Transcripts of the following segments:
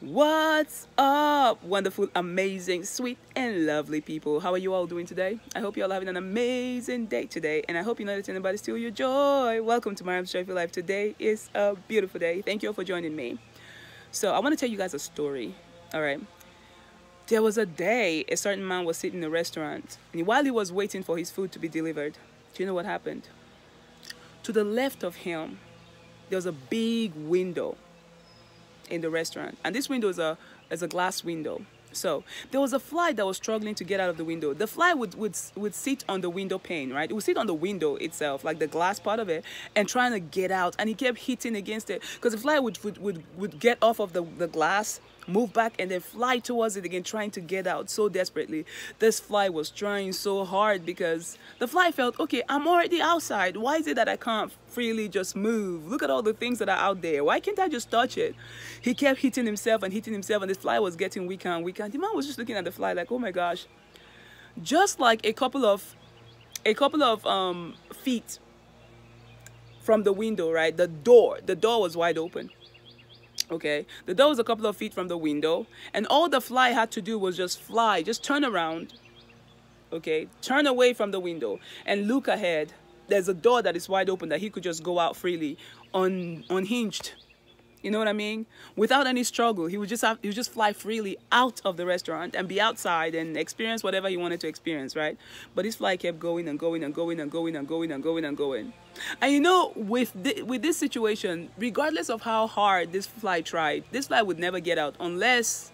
What's up, wonderful, amazing, sweet, and lovely people? How are you all doing today? I hope you're all having an amazing day today, and I hope you're not letting anybody steal your joy. Welcome to Maryam's Joyful Life. Today is a beautiful day. Thank you all for joining me. So I want to tell you guys a story. All right. There was a day a certain man was sitting in a restaurant, and while he was waiting for his food to be delivered, do you know what happened? To the left of him, there was a big window in the restaurant, and this window is a glass window. So there was a fly that was struggling to get out of the window. The fly would sit on the window pane, right? It would sit on the window itself, like the glass part of it, and trying to get out, and he kept hitting against it because the fly would get off of the glass, move back, and then fly towards it again, trying to get out so desperately. This fly was trying so hard because the fly felt, okay, I'm already outside. Why is it that I can't freely just move? Look at all the things that are out there. Why can't I just touch it? He kept hitting himself, and this fly was getting weaker and weaker. And the man was just looking at the fly like, oh my gosh. Just like a couple of feet from the window, right? The door was wide open. Okay, the door was a couple of feet from the window, and all the fly had to do was just turn around, okay, turn away from the window and look ahead. There's a door that is wide open that he could just go out freely, unhinged. You know what I mean? Without any struggle, he would just fly freely out of the restaurant and be outside and experience whatever he wanted to experience, right? But his fly kept going and going and going and going and going and going and going. And you know, with this situation, regardless of how hard this fly tried, this fly would never get out unless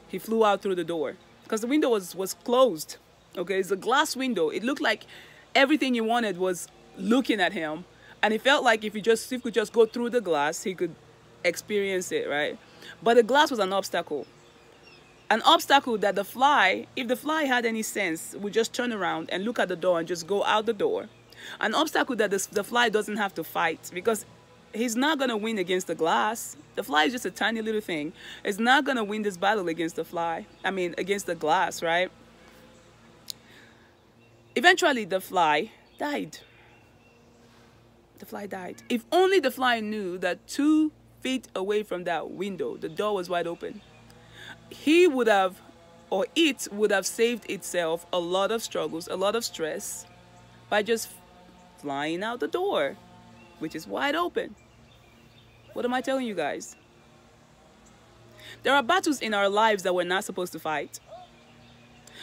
he flew out through the door, because the window was closed. Okay, it's a glass window. It looked like everything he wanted was looking at him. And he felt like if he could just go through the glass, he could experience it, right? But the glass was an obstacle. An obstacle that the fly, if the fly had any sense, would just turn around and look at the door and just go out the door. An obstacle that the fly doesn't have to fight, because he's not going to win against the glass. The fly is just a tiny little thing. It's not going to win this battle against against the glass, right? Eventually, the fly died. The fly died. If only the fly knew that 2 feet away from that window, the door was wide open, it would have saved itself a lot of struggles, a lot of stress, by just flying out the door, which is wide open. What am I telling you guys? There are battles in our lives that we're not supposed to fight.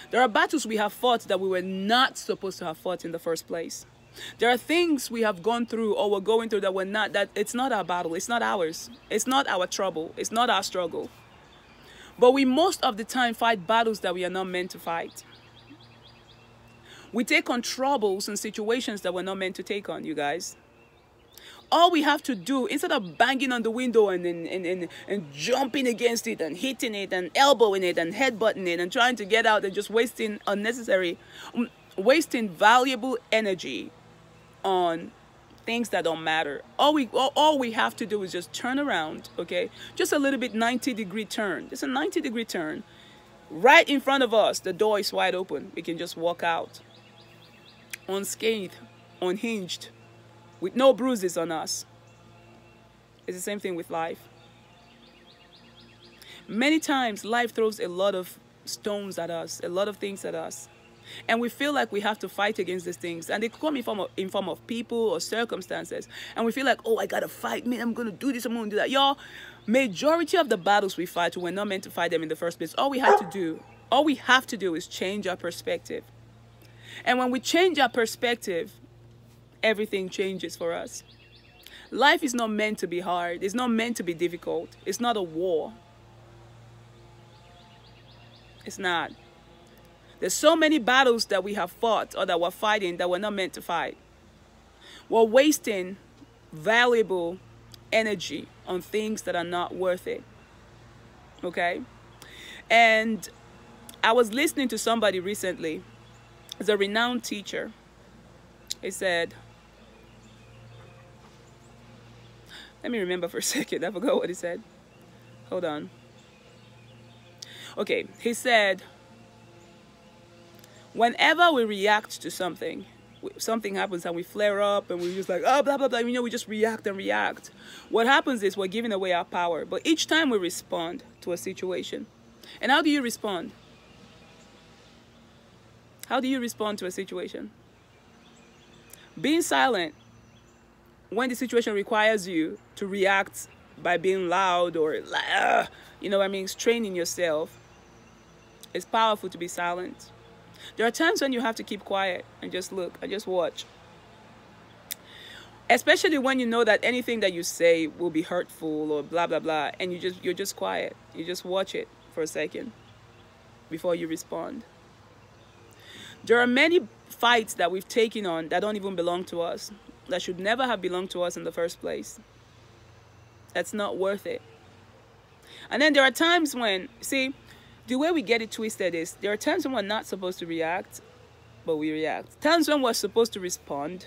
There are battles we have fought that we were not supposed to have fought in the first place. There are things we have gone through or we're going through that it's not our battle. It's not ours. It's not our trouble. It's not our struggle. But we most of the time fight battles that we are not meant to fight. We take on troubles and situations that we're not meant to take on, you guys. All we have to do, instead of banging on the window and jumping against it and hitting it and elbowing it and headbutting it and trying to get out and just wasting valuable energy on things that don't matter. All we have to do is just turn around, okay? Just a little bit 90-degree turn. Just a 90-degree turn. Right in front of us, the door is wide open. We can just walk out unscathed, unhinged, with no bruises on us. It's the same thing with life. Many times, life throws a lot of stones at us, a lot of things at us. And we feel like we have to fight against these things. And they come in form of people or circumstances. And we feel like, oh, I got to fight. Man, I'm going to do this. I'm going to do that. Y'all, majority of the battles we fight, we're not meant to fight them in the first place. All we have to do is change our perspective. And when we change our perspective, everything changes for us. Life is not meant to be hard. It's not meant to be difficult. It's not a war. It's not. There's so many battles that we have fought or that we're fighting that we're not meant to fight. We're wasting valuable energy on things that are not worth it. Okay? And I was listening to somebody recently. It's a renowned teacher. He said, let me remember for a second. I forgot what he said. Hold on. Okay, he said, whenever we react to something, something happens and we flare up and we're just like, oh, blah, blah, blah. You know, we just react and react. What happens is we're giving away our power. But each time we respond to a situation. And how do you respond? How do you respond to a situation? Being silent when the situation requires you to react by being loud or, you know what I mean, straining yourself. It's powerful to be silent. There are times when you have to keep quiet and just look and just watch. Especially when you know that anything that you say will be hurtful or blah, blah, blah. And you're just quiet. You just watch it for a second before you respond. There are many fights that we've taken on that don't even belong to us, that should never have belonged to us in the first place. That's not worth it. And then there are times when, see, the way we get it twisted is there are times when we're not supposed to react, but we react. Times when we're supposed to respond,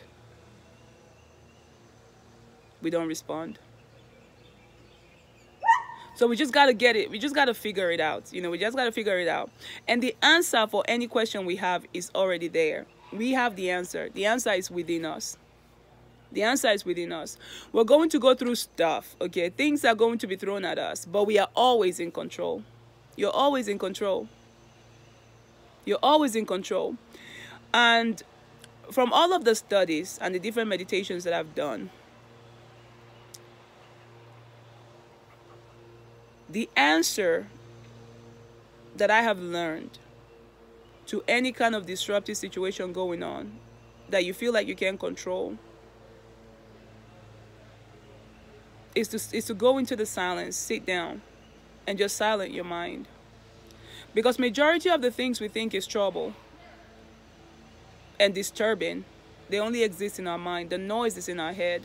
we don't respond. So we just got to get it. We just got to figure it out. You know, we just got to figure it out. And the answer for any question we have is already there. We have the answer. The answer is within us. The answer is within us. We're going to go through stuff, okay? Things are going to be thrown at us, but we are always in control. You're always in control. You're always in control. And from all of the studies and the different meditations that I've done, the answer that I have learned to any kind of disruptive situation going on that you feel like you can't control is to go into the silence, sit down, and just silence your mind. Because majority of the things we think is trouble and disturbing, they only exist in our mind. The noise is in our head.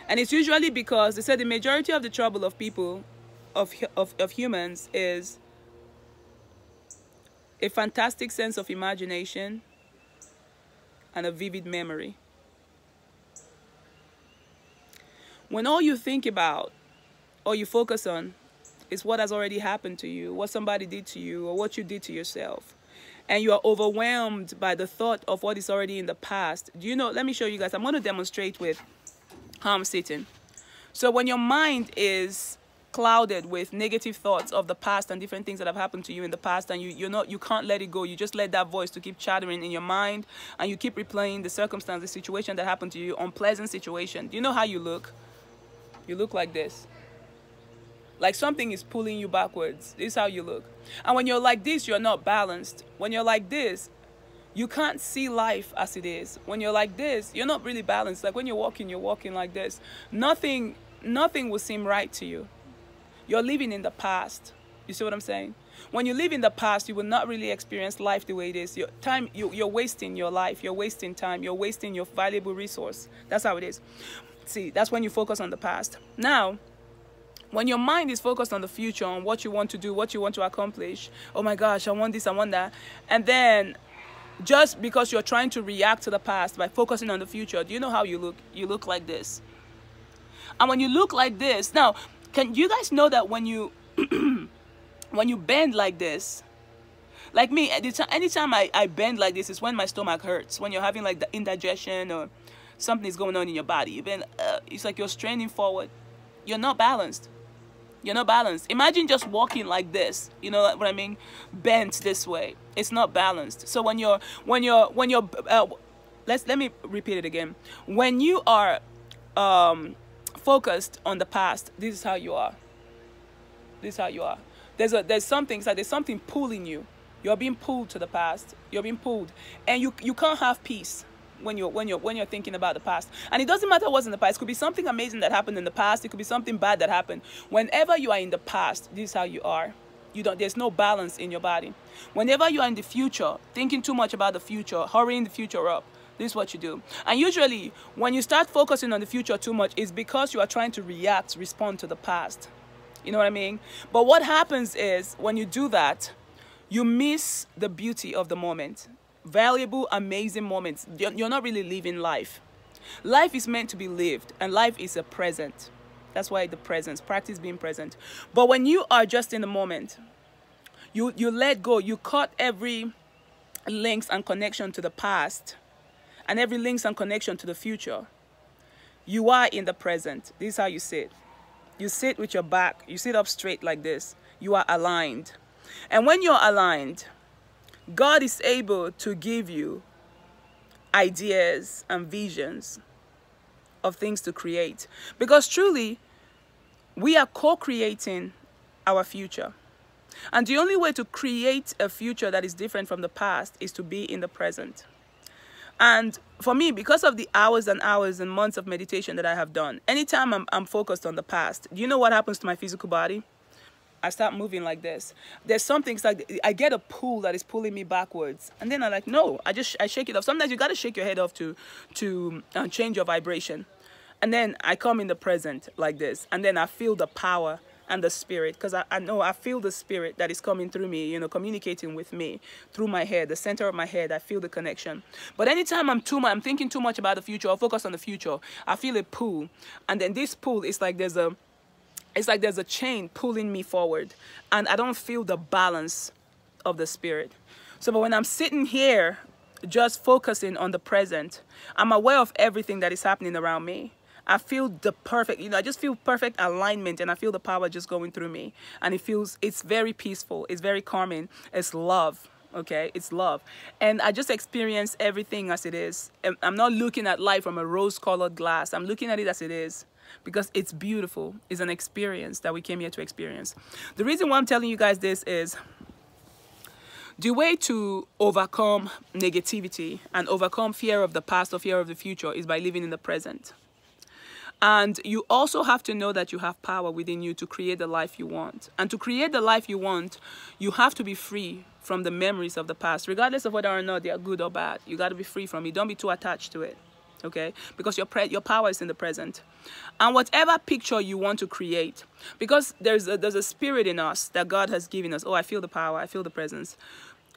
And it's usually because they said the majority of the trouble of people, of humans, is a fantastic sense of imagination and a vivid memory. When all you think about or you focus on is what has already happened to you, what somebody did to you, or what you did to yourself, and you are overwhelmed by the thought of what is already in the past. Do you know, let me show you guys. I'm going to demonstrate with how I'm sitting. So when your mind is clouded with negative thoughts of the past and different things that have happened to you in the past, and you can't let it go, you just let that voice to keep chattering in your mind, and you keep replaying the circumstance, the situation that happened to you, unpleasant situation. Do you know how you look? You look like this. Like something is pulling you backwards. This is how you look. And when you're like this, you're not balanced. When you're like this, you can't see life as it is. When you're like this, you're not really balanced. Like when you're walking like this. Nothing will seem right to you. You're living in the past. You see what I'm saying? When you live in the past, you will not really experience life the way it is. You're wasting your life. You're wasting time. You're wasting your valuable resource. That's how it is. See, that's when you focus on the past. Now, when your mind is focused on the future, on what you want to do, what you want to accomplish, oh my gosh, I want this, I want that, and then just because you're trying to react to the past by focusing on the future, do you know how you look? You look like this. And when you look like this, now, can you guys know that when you when you bend like this, like me, anytime I bend like this is when my stomach hurts, when you're having like the indigestion or something is going on in your body. You've been, it's like you're straining forward. You're not balanced. You're not balanced. Imagine just walking like this. You know what I mean? Bent this way. It's not balanced. So let me repeat it again. When you are focused on the past, this is how you are. This is how you are. There's something pulling you. You're being pulled to the past. You're being pulled, and you can't have peace when you're thinking about the past. And it doesn't matter what's in the past. It could be something amazing that happened in the past. It could be something bad that happened. Whenever you are in the past, this is how you are. There's no balance in your body. Whenever you are in the future, thinking too much about the future, hurrying the future up, this is what you do. And usually, when you start focusing on the future too much, it's because you are trying to respond to the past. You know what I mean? But what happens is, when you do that, you miss the beauty of the moment. Valuable, amazing moments. You're not really living life. Life is meant to be lived, and life is a present. That's why the presence, practice being present. But when you are just in the moment, you let go, you cut every links and connection to the past, and every links and connection to the future. You are in the present. This is how you sit. You sit with your back. You sit up straight like this. You are aligned. And when you're aligned, God is able to give you ideas and visions of things to create. Because truly, we are co-creating our future. And the only way to create a future that is different from the past is to be in the present. And for me, because of the hours and hours and months of meditation that I have done, anytime I'm focused on the past, do you know what happens to my physical body? I start moving like this. There's something, it's like I get a pull that is pulling me backwards. And then I'm like, no, I shake it off. Sometimes you got to shake your head off to change your vibration. And then I come in the present like this. And then I feel the power and the spirit, because I know I feel the spirit that is coming through me, you know, communicating with me through my head, the center of my head. I feel the connection. But anytime I'm thinking too much about the future or focus on the future, I feel a pull. And then this pull is like there's a chain pulling me forward, and I don't feel the balance of the spirit. So, but when I'm sitting here just focusing on the present, I'm aware of everything that is happening around me. I feel the perfect, I just feel perfect alignment, and I feel the power just going through me. And it's very peaceful. It's very calming. It's love. Okay, it's love. And I just experience everything as it is. I'm not looking at life from a rose-colored glass. I'm looking at it as it is, because it's beautiful. It's an experience that we came here to experience. The reason why I'm telling you guys this is the way to overcome negativity and overcome fear of the past or fear of the future is by living in the present. And you also have to know that you have power within you to create the life you want. And to create the life you want, you have to be free from the memories of the past, regardless of whether or not they are good or bad. You got to be free from it. Don't be too attached to it. Okay? Because your power is in the present. And whatever picture you want to create, because there's a spirit in us that God has given us. Oh, I feel the power. I feel the presence.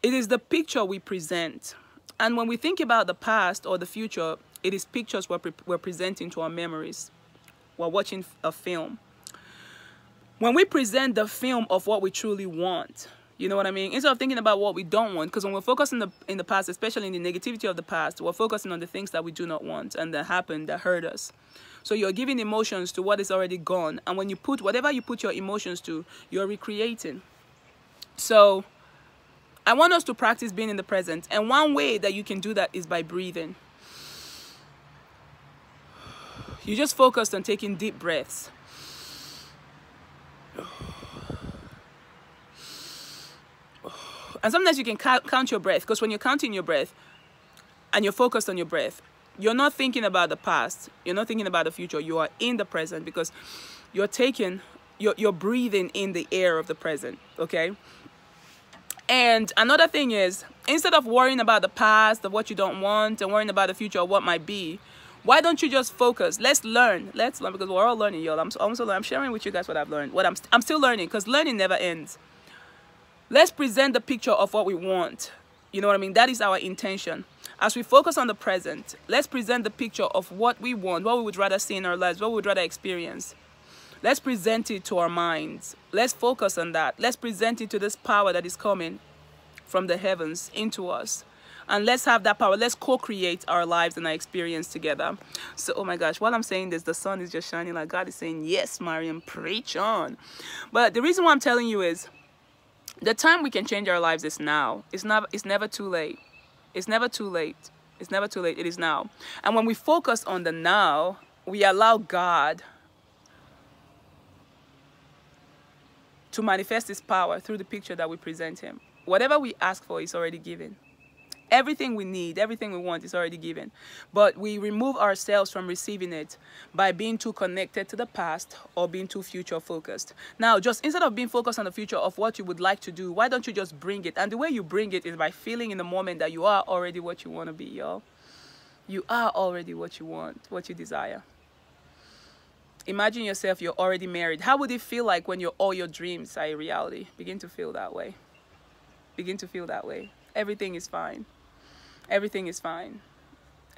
It is the picture we present. And when we think about the past or the future, it is pictures we're presenting to our memories. We're watching a film. When we present the film of what we truly want, you know what I mean? Instead of thinking about what we don't want, because when we're focusing in the past, especially in the negativity of the past, we're focusing on the things that we do not want and that happened, that hurt us. So you're giving emotions to what is already gone. And when you put whatever you put your emotions to, you're recreating. So I want us to practice being in the present. And one way that you can do that is by breathing. You just focus on taking deep breaths. And sometimes you can count your breath, because when you're counting your breath and you're focused on your breath, you're not thinking about the past. You're not thinking about the future. You are in the present, because you're breathing in the air of the present. Okay. And another thing is, instead of worrying about the past, of what you don't want, and worrying about the future or what might be, why don't you just focus? Let's learn, because we're all learning, y'all. I'm sharing with you guys what I've learned. I'm still learning, because learning never ends. Let's present the picture of what we want. You know what I mean? That is our intention. As we focus on the present, let's present the picture of what we want, what we would rather see in our lives, what we would rather experience. Let's present it to our minds. Let's focus on that. Let's present it to this power that is coming from the heavens into us. And let's have that power. Let's co-create our lives and our experience together. So, oh my gosh, while I'm saying this, the sun is just shining like God is saying, yes, Maryam, preach on. But the reason why I'm telling you is, the time we can change our lives is now. It's never too late. It's never too late. It's never too late. It is now. And when we focus on the now, we allow God to manifest His power through the picture that we present Him. Whatever we ask for is already given. Everything we need, everything we want is already given. But we remove ourselves from receiving it by being too connected to the past or being too future focused. Now, just instead of being focused on the future of what you would like to do, why don't you just bring it? And the way you bring it is by feeling in the moment that you are already what you want to be, y'all. You are already what you want, what you desire. Imagine yourself, you're already married. How would it feel like when all your dreams are a reality? Begin to feel that way. Begin to feel that way. Everything is fine. Everything is fine.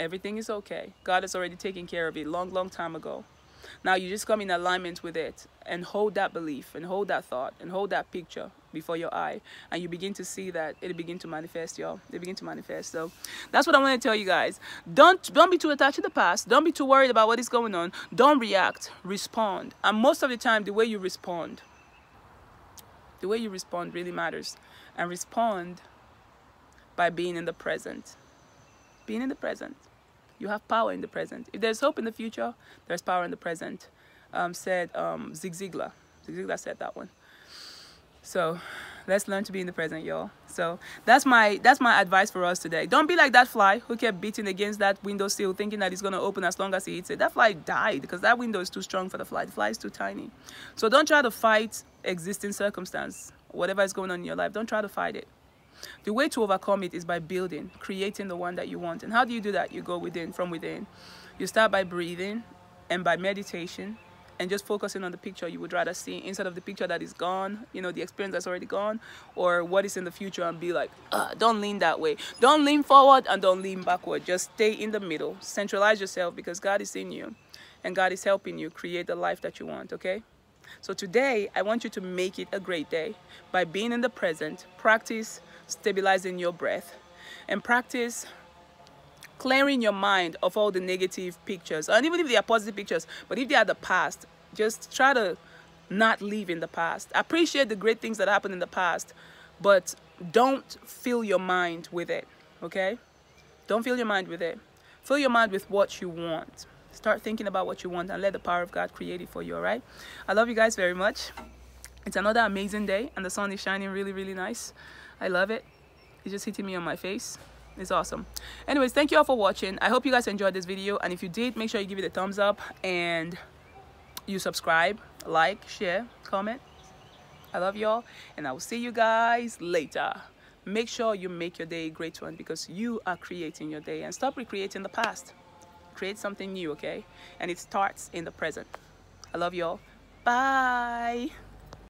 Everything is okay. God has already taken care of it long, long time ago. Now you just come in alignment with it and hold that belief and hold that thought and hold that picture before your eye, and you begin to see that it begin to manifest, y'all. They begin to manifest. So that's what I want to tell you guys. Don't be too attached to the past. Don't be too worried about what is going on. Don't react. Respond. And most of the time, the way you respond really matters. And respond by being in the present. Being in the present. You have power in the present. If there's hope in the future, there's power in the present. Said Zig Ziglar. Zig Ziglar said that one. So let's learn to be in the present, y'all. So that's my advice for us today. Don't be like that fly who kept beating against that windowsill thinking that it's going to open as long as he hits it. That fly died because that window is too strong for the fly. The fly is too tiny. So don't try to fight existing circumstance. Whatever is going on in your life, don't try to fight it. The way to overcome it is by building, creating the one that you want. And how do you do that? You go within, from within. You start by breathing and by meditation and just focusing on the picture you would rather see instead of the picture that is gone, you know, the experience that's already gone, or what is in the future, and be like, don't lean that way. Don't lean forward and don't lean backward. Just stay in the middle. Centralize yourself because God is in you and God is helping you create the life that you want, okay? So today, I want you to make it a great day by being in the present. Practice stabilizing your breath and practice clearing your mind of all the negative pictures, and even if they are positive pictures, but if they are the past, just try to not live in the past. Appreciate the great things that happened in the past, but don't fill your mind with it, okay? Don't fill your mind with it. Fill your mind with what you want. Start thinking about what you want and let the power of God create it for you, all right? I love you guys very much. It's another amazing day and the sun is shining really, really nice. I love it. It's just hitting me on my face. It's awesome. Anyways, thank you all for watching. I hope you guys enjoyed this video, and if you did, make sure you give it a thumbs up and you subscribe, like, share, comment. I love y'all, and I will see you guys later. Make sure you make your day a great one because you are creating your day, and stop recreating the past. Create something new, okay? And it starts in the present. I love y'all. Bye.